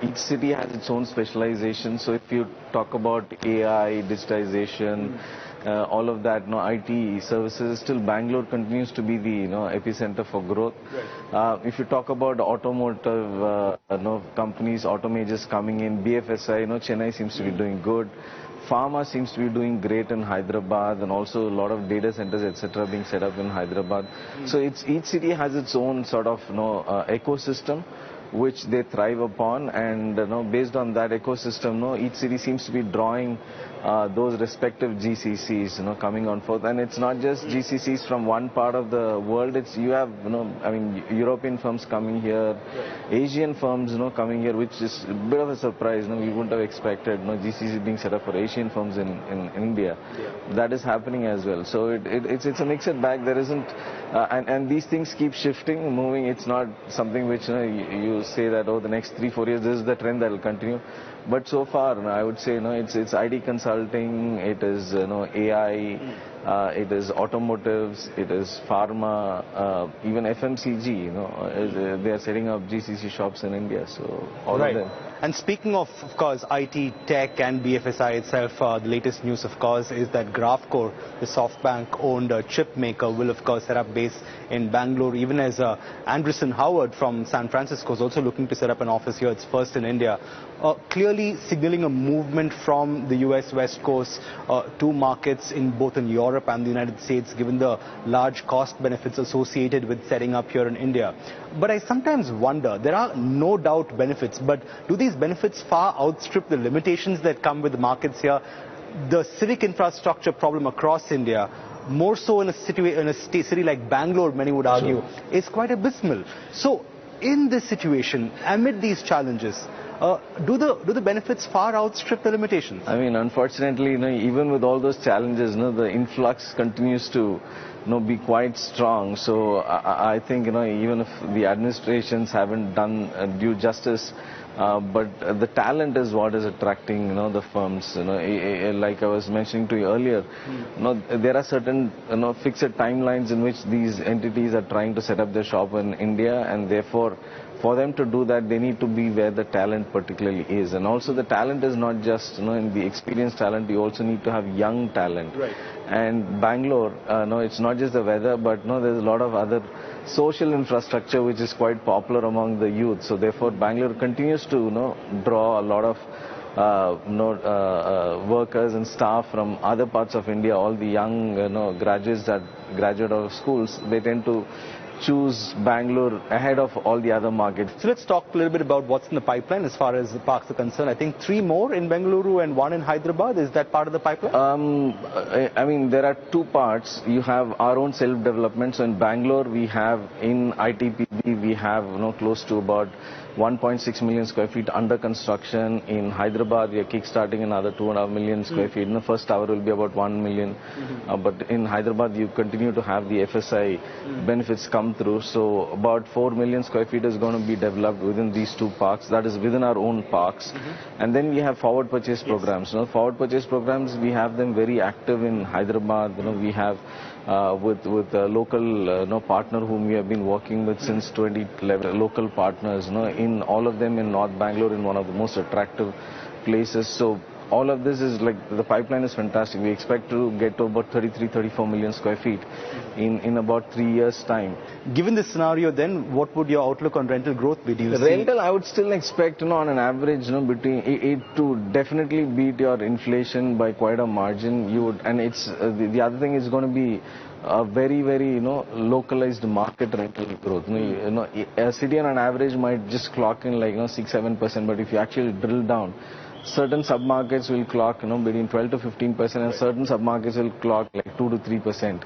each city has its own specialization. So if you talk about AI, digitization, all of that, IT services, still Bangalore continues to be the epicenter for growth. Right. If you talk about automotive companies, auto majors coming in, BFSI, Chennai seems to be doing good. Pharma seems to be doing great in Hyderabad, and also a lot of data centers, etc., being set up in Hyderabad. So each city has its own sort of ecosystem which they thrive upon, and based on that ecosystem, each city seems to be drawing those respective GCCs, coming on forth. And it's not just GCCs from one part of the world. It's you have European firms coming here, Asian firms coming here, which is a bit of a surprise. We wouldn't have expected GCC being set up for Asian firms in India. Yeah. That is happening as well. So it's a mixed bag. There isn't and these things keep shifting, moving. It's not something which you say that the next 3-4 years this is the trend that will continue. But so far, I would say it's IT consulting, it is AI, it is automotives, it is pharma, even FMCG. They are setting up GCC shops in India. So all of them. And speaking of course, IT, tech and BFSI itself, the latest news, of course, is that Grafcore, the SoftBank-owned chip maker, will, of course, set up base in Bangalore, even as Andreessen Howard from San Francisco is also looking to set up an office here. It's first in India. Clearly signaling a movement from the US West Coast to markets in both in Europe and the United States, given the large cost benefits associated with setting up here in India. But I sometimes wonder, there are no doubt benefits, but do these benefits far outstrip the limitations that come with the markets here? The civic infrastructure problem across India, more so in a city like Bangalore, many would argue, is quite abysmal. So in this situation, amid these challenges, do the benefits far outstrip the limitations? I mean, unfortunately, even with all those challenges, the influx continues to be quite strong. So I think, even if the administrations haven't done due justice, but the talent is what is attracting, the firms. Like I was mentioning to you earlier, there are certain, fixed timelines in which these entities are trying to set up their shop in India, and therefore, for them to do that, they need to be where the talent particularly is. And also the talent is not just, in the experienced talent, you also need to have young talent. Right. And Bangalore, it's not just the weather, but there's a lot of other social infrastructure which is quite popular among the youth. So therefore, Bangalore continues to, draw a lot of workers and staff from other parts of India. All the young, graduates that graduate out of schools, they tend to choose Bangalore ahead of all the other markets. So let's talk a little bit about what's in the pipeline as far as the parks are concerned. I think 3 more in Bengaluru and 1 in Hyderabad. Is that part of the pipeline? I mean, there are 2 parts. You have our own self-development. So in Bangalore, we have in ITPB, we have close to about 1.6 million square feet under construction. In Hyderabad, we are kickstarting another 2.5 million square feet. In the first tower will be about 1 million. But in Hyderabad, you continue to have the FSI benefits come through. So about 4 million square feet is going to be developed within these 2 parks. That is within our own parks. And then we have forward purchase programs. Forward purchase programs, we have them very active in Hyderabad. We have with a local partner whom we have been working with since 2011. Local partners, in all of them in North Bangalore, in one of the most attractive places. So all of this is like, the pipeline is fantastic. We expect to get to about 33-34 million square feet in about 3 years' time. Given this scenario, then what would your outlook on rental growth be? Rental, I would still expect, on an average, between it to definitely beat your inflation by quite a margin. And it's the other thing is going to be a very, very, localized market rental growth. A city on an average might just clock in like, 6-7%, but if you actually drill down, certain sub-markets will clock, between 12 to 15%, and certain sub-markets will clock like 2 to 3%.